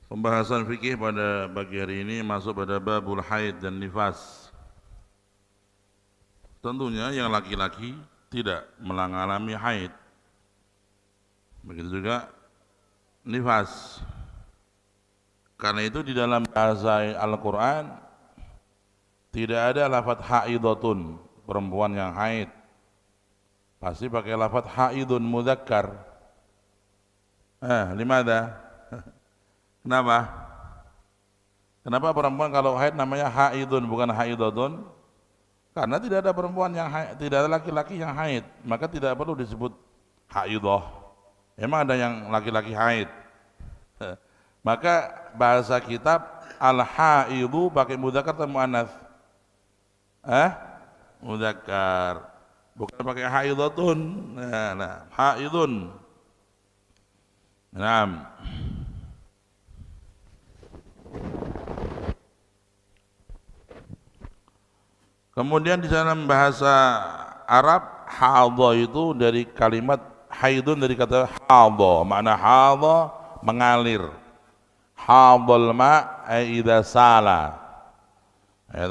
Pembahasan fikih pada pagi hari ini masuk pada babul haid dan nifas. Tentunya yang laki-laki tidak mengalami haid. Begitu juga nifas. Karena itu di dalam bahasa Al-Quran tidak ada lafadz haidatun, perempuan yang haid. Pasti pakai lafadz haidun mudzakkar. Limada? Kenapa? Kenapa perempuan kalau haid namanya haidun bukan haidatun? Karena tidak ada perempuan yang haid, tidak ada laki-laki yang haid, maka tidak perlu disebut haidah. Emang ada yang laki-laki haid. Maka bahasa kitab al-haidu pakai mudzakkar atau muannats? Mudzakkar. Bukan pakai haidatun. Nah, haidun. Naam. Kemudian di dalam bahasa Arab hadha itu dari kalimat haidun, dari kata hadha, makna hadha mengalir. Hadhal ma ay idza sala. Ya,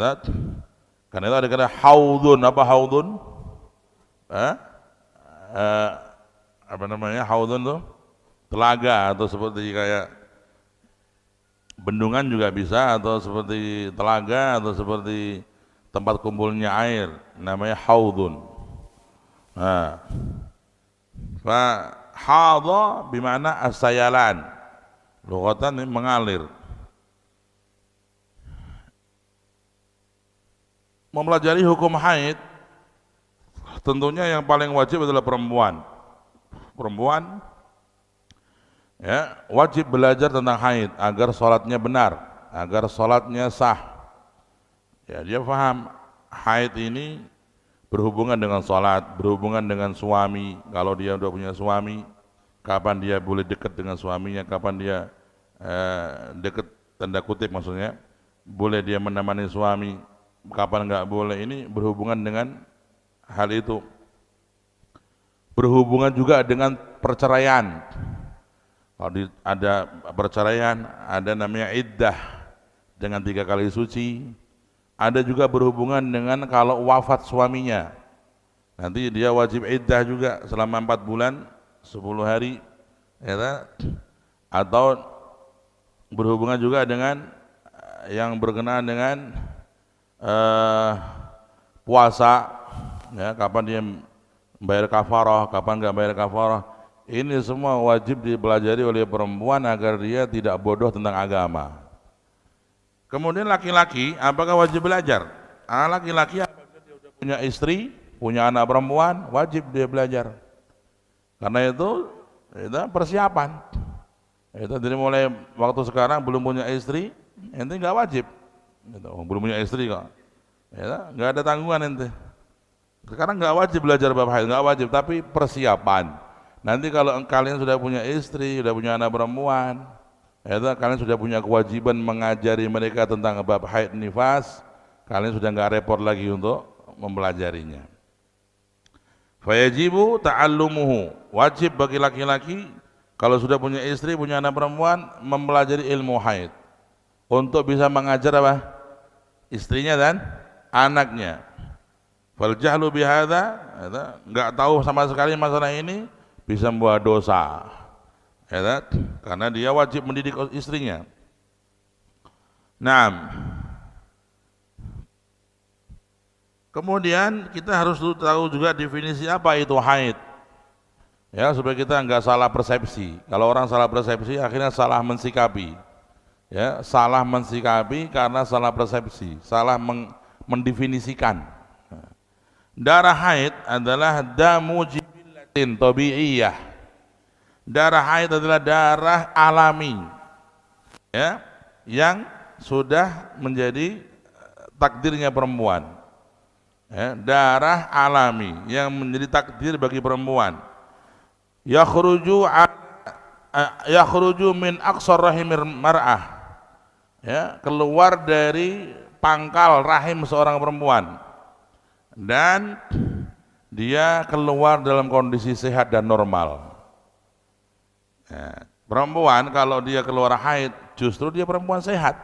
karena itu ada kata haudun. Apa haudun? Apa namanya haudun tuh? Telaga, atau seperti kayak bendungan juga bisa, atau seperti telaga, atau seperti tempat kumpulnya air, namanya haudun. Fa hadha bimana as-sayalan, lughatan mengalir. Mempelajari hukum haid tentunya yang paling wajib adalah perempuan. Perempuan ya wajib belajar tentang haid agar sholatnya benar, agar sholatnya sah. Ya, dia paham haid ini berhubungan dengan sholat, berhubungan dengan suami. Kalau dia sudah punya suami, kapan dia boleh dekat dengan suaminya, kapan dia dekat, tanda kutip maksudnya, boleh dia menemani suami, kapan enggak boleh. Ini berhubungan dengan hal itu. Berhubungan juga dengan perceraian. Kalau ada perceraian, ada namanya iddah dengan 3 kali suci. Ada juga berhubungan dengan kalau wafat suaminya, nanti dia wajib iddah juga selama 4 bulan 10 hari ya, atau berhubungan juga dengan yang berkenaan dengan puasa ya, kapan dia bayar kafarah, kapan enggak bayar kafarah. Ini semua wajib dipelajari oleh perempuan agar dia tidak bodoh tentang agama. Kemudian laki-laki, apakah wajib belajar? Laki-laki apabila dia sudah punya istri, punya anak perempuan, wajib dia belajar. Karena itu persiapan. Itu dari mulai waktu sekarang belum punya istri, ente nggak wajib. Belum punya istri kok, nggak ada tanggungan ente. Sekarang nggak wajib belajar bab haid, nggak wajib, tapi persiapan. Nanti kalau kalian sudah punya istri, sudah punya anak perempuan, kalian sudah punya kewajiban mengajari mereka tentang bab haid nifas, kalian sudah enggak repot lagi untuk mempelajarinya. Fayajibu ta'allumuhu, wajib bagi laki-laki kalau sudah punya istri, punya anak perempuan, mempelajari ilmu haid untuk bisa mengajar apa? Istrinya dan anaknya. Fal jahlu bihadza, enggak tahu sama sekali masalah ini bisa membawa dosa. Karena dia wajib mendidik istrinya. Nah, kemudian kita harus tahu juga definisi apa itu haid, ya, supaya kita enggak salah persepsi. Kalau orang salah persepsi akhirnya salah mensikapi, ya, salah mensikapi karena salah persepsi, salah mendefinisikan. Darah haid adalah damu jibillatin tabi'iyah. Darah haid adalah darah alami, ya, yang sudah menjadi takdirnya perempuan. Ya, darah alami yang menjadi takdir bagi perempuan. Yakhruju min aqsar rahimir mar'ah. Ya, keluar dari pangkal rahim seorang perempuan. Dan dia keluar dalam kondisi sehat dan normal. Ya, perempuan kalau dia keluar haid justru dia perempuan sehat.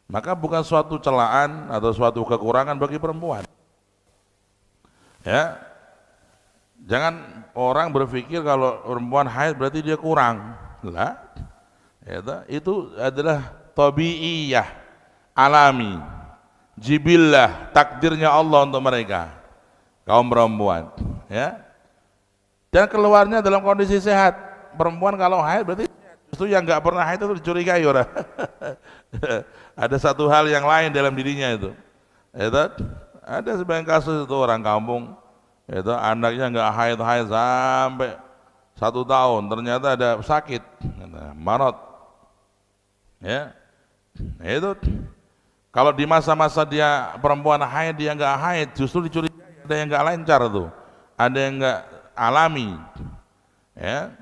Maka bukan suatu celaan atau suatu kekurangan bagi perempuan. Ya, jangan orang berpikir kalau perempuan haid berarti dia kurang. Lah, itu adalah tabiiyah, alami, jibillah, takdirnya Allah untuk mereka, kaum perempuan. Ya, dan keluarnya dalam kondisi sehat. Perempuan kalau haid berarti justru yang nggak pernah haid itu dicurigai orang. Ada satu hal yang lain dalam dirinya itu. Ada sebagian kasus itu orang kampung, anaknya nggak haid sampai 1 tahun, ternyata ada sakit, marot. Ya, itu kalau di masa-masa dia perempuan haid dia nggak haid, justru dicurigai ada yang nggak lancar tuh, ada yang nggak alami. Ya,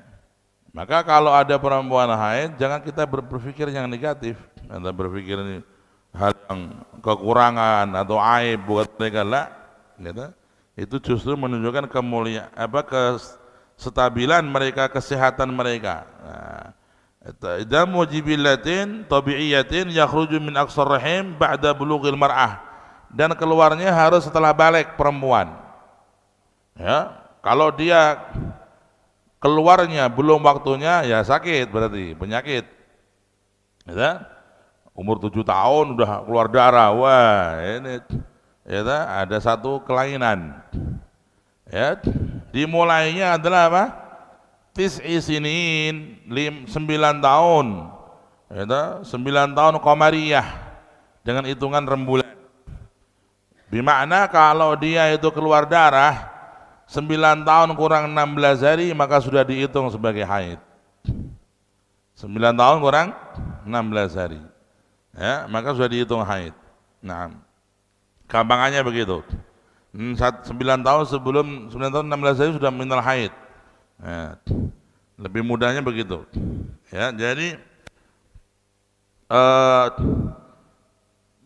maka kalau ada perempuan haid, jangan kita berpikir yang negatif, atau berpikir ini hal yang kekurangan atau aib buat mereka lah, itu justru menunjukkan kemuliaan, kestabilan mereka, kesehatan mereka. Damu jibillatin tabi'iyatin yakhruju min aqsar rahim ba'da bulughil mar'ah, dan keluarnya harus setelah balik perempuan. Ya, kalau dia keluarnya belum waktunya, ya sakit, berarti penyakit. Ya, umur 7 tahun udah keluar darah, wah ini ada satu kelainan. Ya, dimulainya adalah apa? Tis'i sinin, 9 tahun. 9 tahun qamariyah dengan hitungan rembulan. Bermakna kalau dia itu keluar darah 9 tahun kurang 16 hari maka sudah dihitung sebagai haid. 9 tahun kurang 16 hari. Ya, maka sudah dihitung haid. Nah, gampangannya begitu. 9 tahun sebelum 9 tahun 16 hari sudah minal haid. Ya, lebih mudahnya begitu. Ya, jadi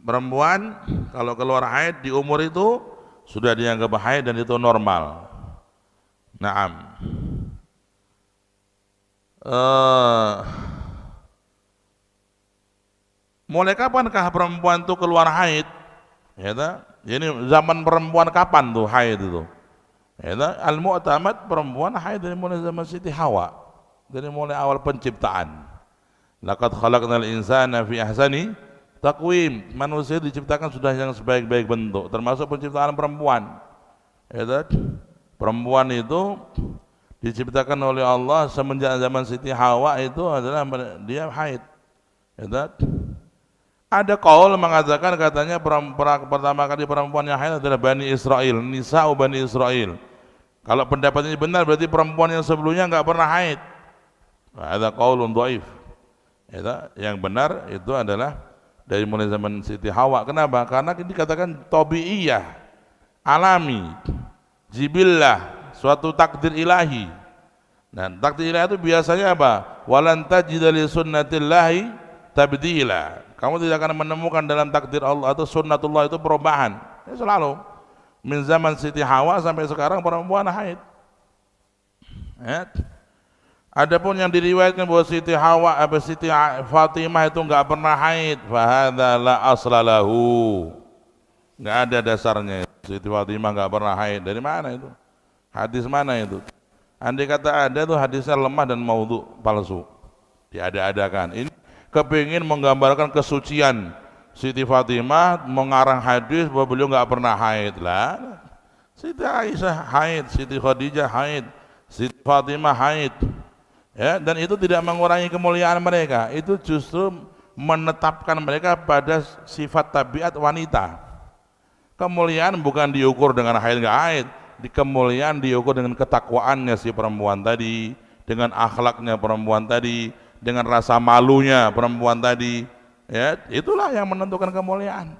perempuan kalau keluar haid di umur itu sudah dianggap haid dan itu normal. Naam. Mulai kapankah perempuan itu keluar haid? Ini zaman perempuan kapan tuh haid itu? Al-mu'tamad perempuan haid dari mulai zaman Siti Hawa, dari mulai awal penciptaan. Laqad khalaqnal insana fi ahsani taqwim. Manusia diciptakan sudah yang sebaik-baik bentuk, termasuk penciptaan perempuan. Perempuan itu diciptakan oleh Allah semenjak zaman Siti Hawa itu adalah dia haid. Ada qaul mengatakan katanya pertama kali perempuan yang haid adalah Bani Israel, Nisa'u Bani Israel. Kalau pendapat ini benar berarti perempuan yang sebelumnya enggak pernah haid. Ada qaulun dhaif. Yang benar itu adalah dari mulai zaman Siti Hawa. Kenapa? Karena dikatakan tabi'iyah, alami, jibillah, suatu takdir ilahi. Dan takdir ilahi itu biasanya apa? Walan tajida li sunnatillahi tabdila. Kamu tidak akan menemukan dalam takdir Allah atau sunnatullah itu perubahan. Ya, selalu min zaman Siti Hawa sampai sekarang perempuan haid. Ya. Adapun yang diriwayatkan bahwa Siti Hawa Siti Fatimah itu enggak pernah haid, fa hadza la aslalahu. Enggak ada dasarnya. Siti Fatimah enggak pernah haid. Dari mana itu? Hadis mana itu? Andai kata ada itu hadisnya lemah dan maudhu, palsu. Diada-adakan. Ini kepingin menggambarkan kesucian Siti Fatimah, mengarang hadis bahwa beliau nggak pernah haid. Lah, Siti Aisyah haid, Siti Khadijah haid, Siti Fatimah haid. Ya, dan itu tidak mengurangi kemuliaan mereka. Itu justru menetapkan mereka pada sifat tabiat wanita. Kemuliaan bukan diukur dengan haid nggak haid, kemuliaan diukur dengan ketakwaannya si perempuan tadi, dengan akhlaknya perempuan tadi, dengan rasa malunya perempuan tadi. Ya, itulah yang menentukan kemuliaan.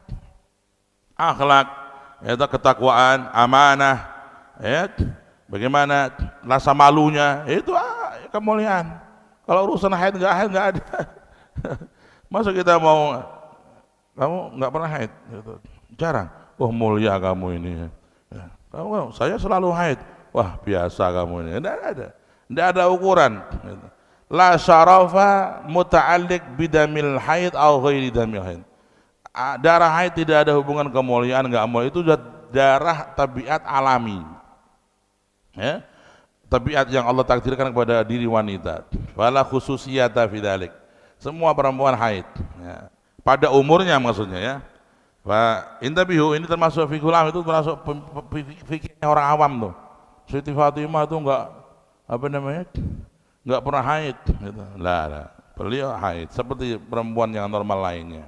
Akhlak, itu ketakwaan, amanah, ya, bagaimana rasa malunya, itu kemuliaan. Kalau urusan haid nggak ada. Masa kita mau, kamu nggak pernah haid, gitu. Jarang. Oh mulia kamu ini. Ya. Saya selalu haid. Wah biasa kamu ini. Tidak ada ukuran. Gitu. la syarafa muta'alliq bidamil haid au ghairi damil haid. Darah haid tidak ada hubungan kemuliaan enggak mulia, itu sudah darah tabiat alami. Ya. Tabiat yang Allah takdirkan kepada diri wanita. Wala khususiyata fi dzalik. Semua perempuan haid, ya. Pada umurnya maksudnya ya. Wa intabihu, ini termasuk fikul am, itu termasuk fikihnya orang awam tuh. Siti Fatimah itu enggak apa namanya? Enggak pernah haid gitu. Lah, beliau haid seperti perempuan yang normal lainnya.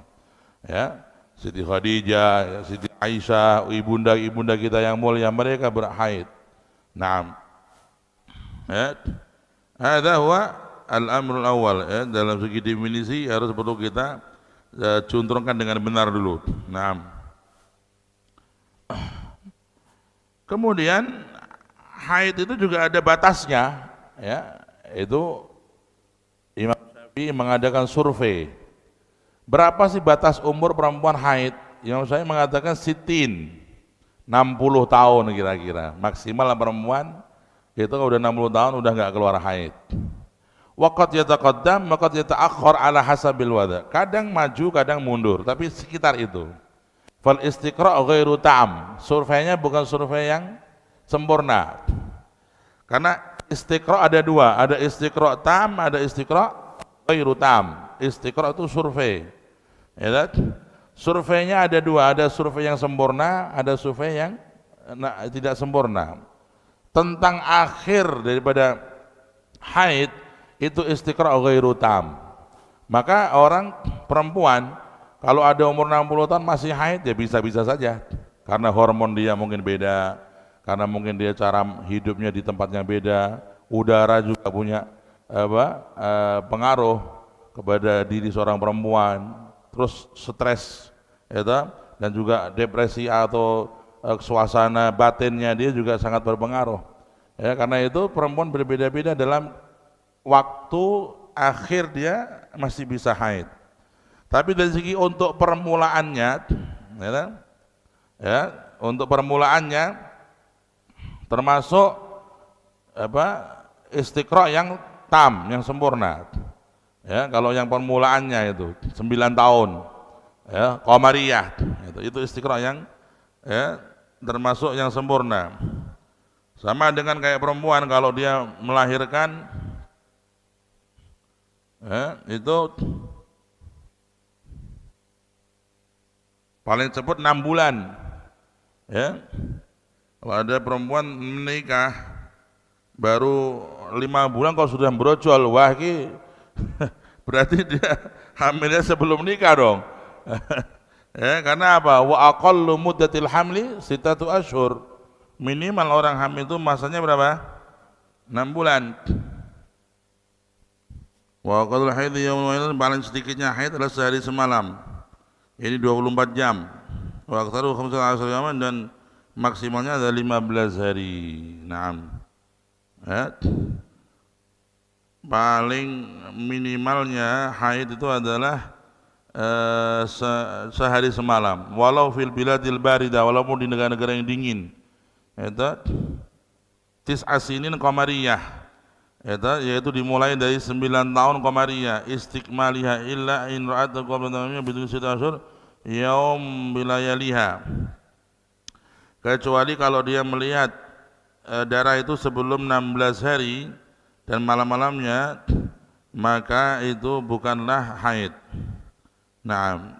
Ya. Siti Khadijah, Siti Aisyah, ibunda kita yang mulia, mereka berhaid. Naam. Ya. Hadza huwa al-amrul awal, ya. Dalam segi definisi harus perlu kita contohkan dengan benar dulu. Naam. Kemudian haid itu juga ada batasnya, ya. Itu Imam Syafi'i mengadakan survei. Berapa sih batas umur perempuan haid? Imam Syafi'i mengatakan 60 tahun kira-kira. Maksimal perempuan itu kalau udah 60 tahun udah enggak keluar haid. Waqad yataqaddam waqad yata'akhkhar ala hasabil wada. Kadang maju, kadang mundur, tapi sekitar itu. Fal istiqra' ghairu tam. Surveinya bukan survei yang sempurna. Karena istiqra' ada dua, ada istiqra' tam, ada istiqra' ghairu tam. Istiqra' itu survei. Ya, surveinya ada dua, ada survei yang sempurna, ada survei yang tidak sempurna. Tentang akhir daripada haid itu istiqra' ghairu tam. Maka orang perempuan kalau ada umur 60 tahun masih haid ya bisa-bisa saja. Karena hormon dia mungkin beda, karena mungkin dia cara hidupnya di tempatnya beda, udara juga punya pengaruh kepada diri seorang perempuan, terus stres, ya, dan juga depresi atau suasana batinnya dia juga sangat berpengaruh. Ya, karena itu perempuan berbeda-beda dalam waktu akhir dia masih bisa haid. Tapi dari segi untuk permulaannya, ya, untuk permulaannya termasuk istiqra' yang tam, yang sempurna. Ya, kalau yang permulaannya itu 9 tahun, ya, qamariyah, itu istiqra' yang termasuk yang sempurna. Sama dengan kayak perempuan kalau dia melahirkan, itu paling cepat 6 bulan. Ya. Kalau ada perempuan menikah baru 5 bulan kalau sudah brojol, wah ini berarti dia hamilnya sebelum nikah dong. Ya, karena apa? Wa aqallu muddatil hamli 6 ashur. Minimal orang hamil itu masanya berapa? 6 bulan. Wa qadul haid yaumul paling sedikitnya haid adalah sehari semalam. Ini 24 jam. Wa aktsaru 15 yaman dan maksimalnya ada 15 hari. Naam. Ya. Paling minimalnya haid itu adalah sehari semalam. Walau fil biladil barida, walaupun di negara-negara yang dingin. Itu tis'asinin qamariyah. Yaitu dimulai dari 9 tahun qamariyah, istikmaliha illa in ra'at qabla tamamnya bidun sita asyhur yaum bilayaliha. Kecuali kalau dia melihat darah itu sebelum 16 hari dan malam-malamnya, maka itu bukanlah haid. Naam.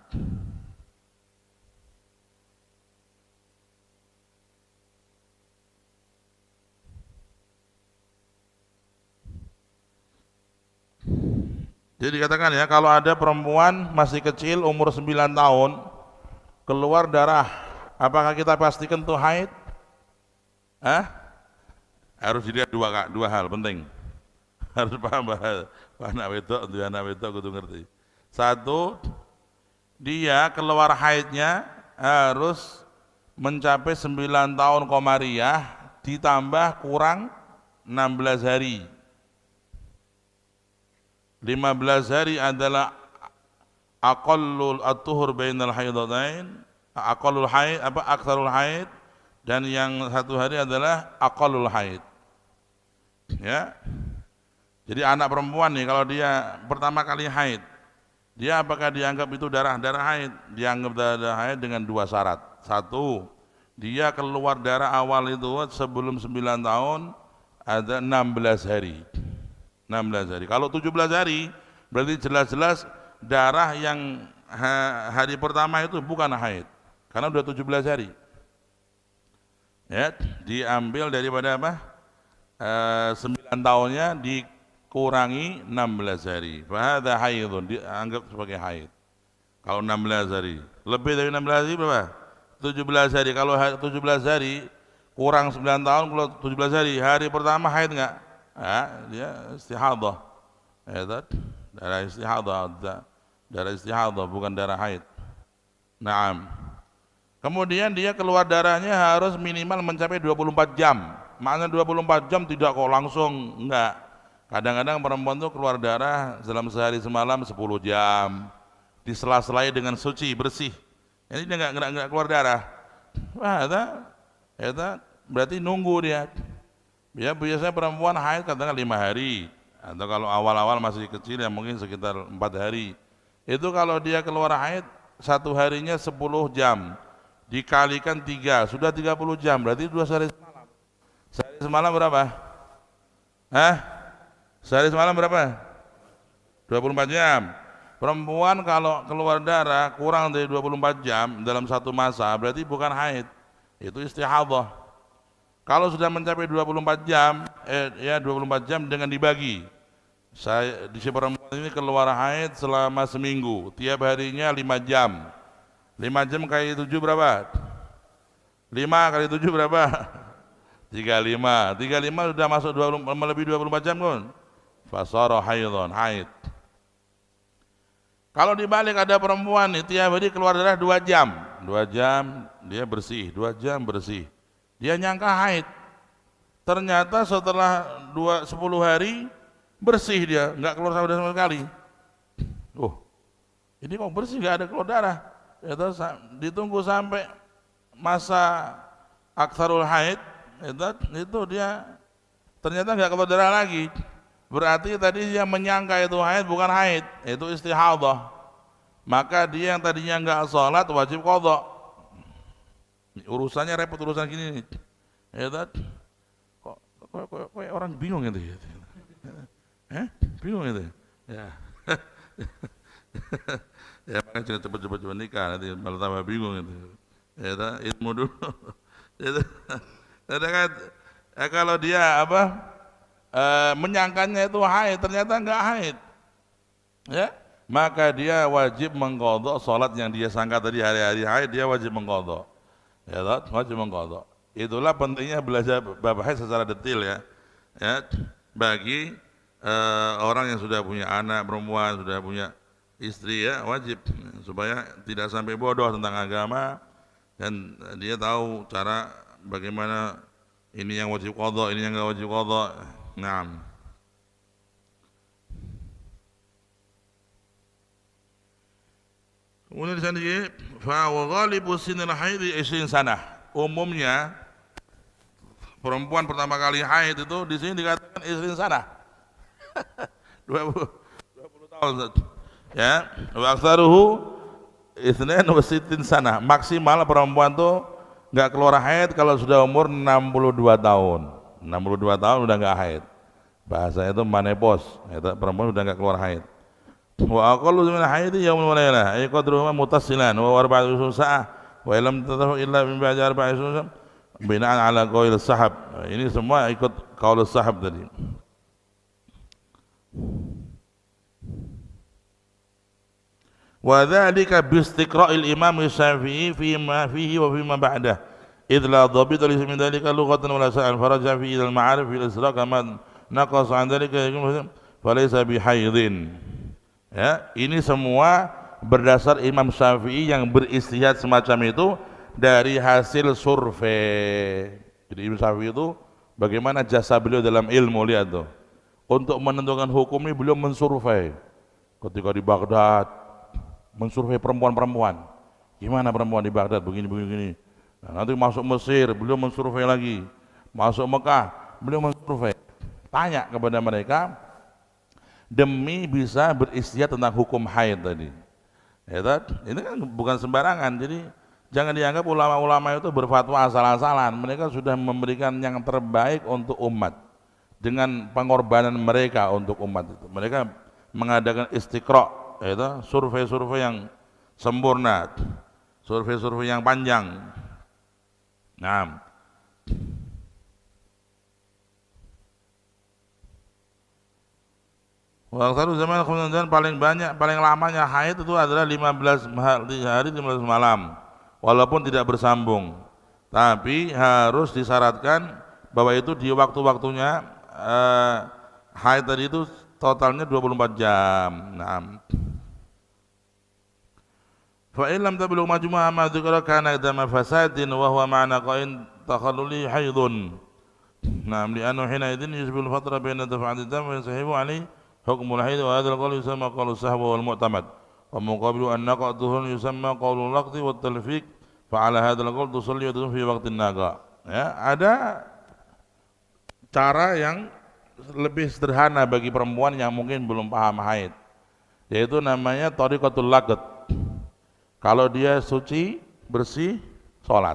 Jadi dikatakan ya, kalau ada perempuan masih kecil umur 9 tahun keluar darah, apakah kita pastikan itu haid? Harus dilihat dua hal penting. Harus paham bahwa anak wedok kudu ngerti. Satu, dia keluar haidnya harus mencapai 9 tahun qamariyah ditambah kurang 16 hari. 15 hari adalah aqallul at-tuhur bainal haidatain, aqallul haid aktsarul haid, dan yang 1 hari adalah aqallul haid. Ya. Jadi anak perempuan nih kalau dia pertama kali haid, dia apakah dianggap itu darah haid? Dianggap darah haid dengan dua syarat. Satu, dia keluar darah awal itu sebelum 9 tahun ada 16 hari. 16 hari. Kalau 17 hari berarti jelas-jelas darah yang hari pertama itu bukan haid. Karena sudah 17 hari. Ya, diambil daripada apa? 9 tahunnya dikurangi 16 hari. Fahadha haidun, dianggap sebagai haid. Kalau 16 hari. Lebih dari 16 hari berapa? 17 hari. Kalau 17 hari kurang 9 tahun, kalau 17 hari, hari pertama haid enggak? Dia istihadah. Ya, darah istihadah, darah istihadah bukan darah haid. Naam. Kemudian dia keluar darahnya harus minimal mencapai 24 jam. Maknanya 24 jam tidak kok langsung, enggak. Kadang-kadang perempuan itu keluar darah dalam sehari semalam 10 jam. Disela-selai dengan suci, bersih. Jadi dia enggak keluar darah. Wah, itu berarti nunggu dia. Ya, biasanya perempuan haid kadang-kadang 5 hari. Atau kalau awal-awal masih kecil ya mungkin sekitar 4 hari. Itu kalau dia keluar haid, satu harinya 10 jam. Dikalikan 3, sudah 30 jam, berarti 2 sehari semalam. Sehari semalam berapa? Sehari semalam berapa? 24 jam. Perempuan kalau keluar darah kurang dari 24 jam dalam satu masa, berarti bukan haid. Itu istihadah. Kalau sudah mencapai 24 jam, 24 jam dengan dibagi. Di si perempuan ini keluar haid selama seminggu, tiap harinya 5 jam. 5 jam kali 7 berapa? 5 kali 7 berapa? 35. 35 sudah masuk lebih 24 jam kan? Fasara haidon, haid. Kalau dibalik ada perempuan nih tiap hari keluar darah 2 jam. 2 jam dia bersih, 2 jam bersih. Dia nyangka haid. Ternyata setelah 10 hari bersih dia, enggak keluar sama sekali. Ini kok bersih, enggak ada keluar darah. Ditunggu sampai masa aktsarul haid, itu dia ternyata enggak keluar darah lagi. Berarti tadi dia menyangka itu haid, bukan haid, itu istihadah. Maka dia yang tadinya enggak sholat wajib qadha. Urusannya repot, urusan gini nih. Kok orang bingung gitu. Bingung itu. Ya. Ya makanya jangan cepat-cepat nikah, nanti malah tambah bingung itu. Ilmu dulu. Kan, kalau dia menyangkanya itu haid, ternyata enggak haid. Ya, maka dia wajib mengqadha salat yang dia sangka tadi hari-hari haid, dia wajib mengqadha. Wajib mengqadha. Itulah pentingnya belajar bab haid secara detail ya. Bagi orang yang sudah punya anak perempuan, sudah punya istri ya, wajib supaya tidak sampai bodoh tentang agama dan dia tahu cara bagaimana ini yang wajib qadha, ini yang enggak wajib qadha. Naam. Kemudian di sana fa wa ghalibu sinil haid 20 sanah. Umumnya perempuan pertama kali haid itu di sini dikatakan 20 sanah. 20 tahun. Ya, wa aktsaruhu 62 sanah. Maksimal perempuan tuh enggak keluar haid kalau sudah umur 62 tahun. 62 tahun udah enggak haid. Bahasa itu menopause. Perempuan udah enggak keluar haid. Wa aqallu min haid yaumul walailah ay qadruhu mutassilan wa 40 sa'ah wa lam tatahu illa min ba'di 40 sa'ah bina'an ala qaul sahab. Ini semua ikut qaul sahab tadi. Wa dzalika bi istiqra'il Imam Syafi'i fi ma fihi wa fi ma ba'dah idh la dhabita li min dzalika lughatan wa la sa'an faraja fi al ma'arif fil isra' kama naqas 'an dzalika falaysa bi haidin. Ya, ini semua berdasar Imam Syafi'i yang beristihad semacam itu dari hasil survei. Jadi Imam Syafi'i itu bagaimana jasa beliau dalam ilmu, lihat tuh. Untuk menentukan hukum ini beliau mensurvei. Ketika di Baghdad mensurvei perempuan-perempuan. Gimana perempuan di Baghdad begini. Nah, nanti masuk Mesir beliau mensurvei lagi. Masuk Mekah beliau mensurvei. Tanya kepada mereka demi bisa beristihad tentang hukum haid tadi. Ya, ini kan bukan sembarangan. Jadi jangan dianggap ulama-ulama itu berfatwa asal-asalan. Mereka sudah memberikan yang terbaik untuk umat dengan pengorbanan mereka untuk umat itu. Mereka mengadakan istiqra, yaitu survei-survei yang sempurna, survei-survei yang panjang. Nah, waktu zaman kemudian paling banyak, paling lamanya haid itu adalah 15 hari 15 malam, walaupun tidak bersambung. Tapi harus disyaratkan bahwa itu di waktu-waktunya haid tadi itu totalnya 24 jam. Nah, fa in lam tablugh majmu'a ma dzikra kana dama fasadin wa huwa ma'na qain takhalluli haidun. Nah, li'annahu hina idzin yusbihu al-fatra baina daf'ati dam wa yasahibu alayhi hukmul haid wa hadzal qawl yusamma qawlu sahwa wal mu'tamad. Wa muqabilu an naqatuhu yusamma qawlu laqti wat talfiq fa ala hadzal qawl tusalli wa fi waqtin naqa. Ya, ada cara yang lebih sederhana bagi perempuan yang mungkin belum paham haid, yaitu namanya thariqatul laqat. Kalau dia suci, bersih, sholat.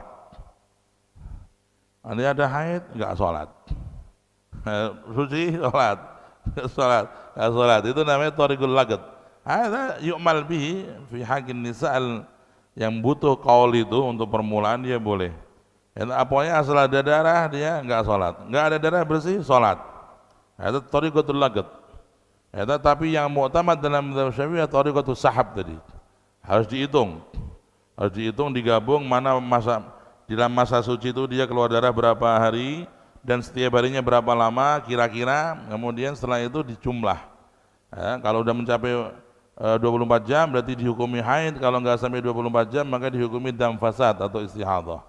Nanti ada haid, enggak sholat. Suci, sholat. Sholat, enggak sholat. Itu namanya thariqul laqat. Ada yu'mal bihi fi haqqin nisa'al yang butuh qaul itu untuk permulaan dia boleh. Apanya asal ada darah dia enggak sholat. Enggak ada darah bersih, sholat. Itu thariqatul laqat. Tapi yang mu'tamad dalam mazhab Syafi'i thariqatus sahab tadi. Harus dihitung, digabung mana masa dalam masa suci itu dia keluar darah berapa hari dan setiap harinya berapa lama kira-kira, kemudian setelah itu dijumlah. Kalau sudah mencapai 24 jam berarti dihukumi haid, kalau enggak sampai 24 jam maka dihukumi dam fasad atau istihadah.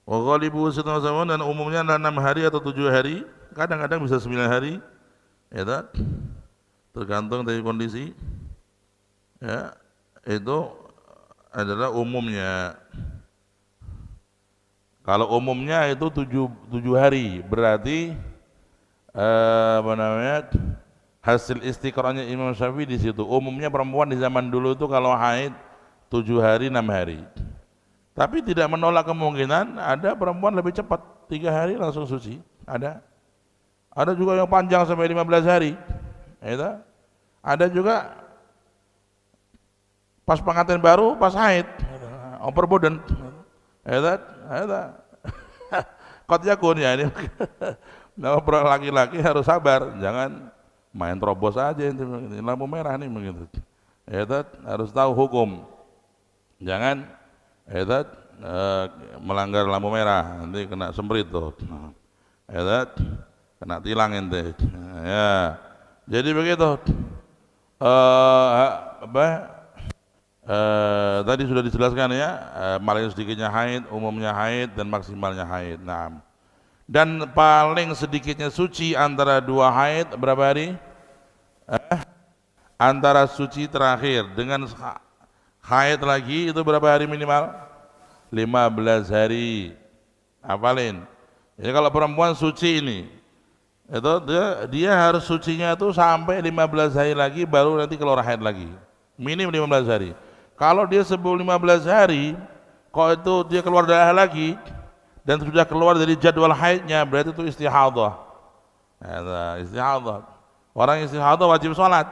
Wa ghalibu sittu zaman, dan umumnya 6 hari atau 7 hari, kadang-kadang bisa 9 hari. Ya, tergantung dari kondisi. Ya, itu adalah umumnya. Kalau umumnya itu 7 hari, berarti apa namanya? Hasil istiqra'nya Imam Syafi'i di situ. Umumnya perempuan di zaman dulu itu kalau haid 7 hari 6 hari. Tapi tidak menolak kemungkinan ada perempuan lebih cepat, 3 hari langsung suci. Ada juga yang panjang sampai 15 hari. Ada juga pas pengantin baru, pas haid, overburden. Qad yakun ya ini. Nah, laki-laki harus sabar, jangan main terobos aja ini lampu merah nih begitu. Harus tahu hukum. Jangan melanggar lampu merah, nanti kena semprit tuh. Kena tilang ente. Ya. Jadi begitu. Tadi sudah dijelaskan ya, paling sedikitnya haid, umumnya haid, dan maksimalnya haid. Nah, dan paling sedikitnya suci antara 2 haid berapa hari? Antara suci terakhir dengan haid lagi itu berapa hari minimal? 15 hari. Hafalin. Jadi kalau perempuan suci ini, itu dia harus sucinya itu sampai 15 hari lagi baru nanti keluar haid lagi. Minim 15 hari. Kalau dia sebelum 15 hari, kalau itu dia keluar darah lagi dan sudah keluar dari jadwal haidnya, berarti itu istihadah. Istihadah. Orang istihadah wajib sholat.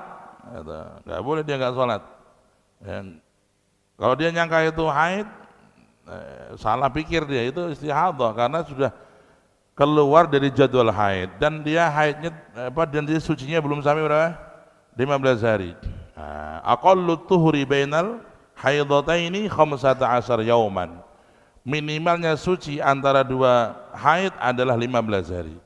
Nggak boleh dia nggak sholat. Kalau dia nyangka itu haid, salah pikir dia, itu istihadah karena sudah keluar dari jadwal haid dan dia haidnya dan dia sucinya belum sampai berapa? 15 hari. Aqallu tuhuri bainal haidataini 15 yauman. Minimalnya suci antara 2 haid adalah 15 hari.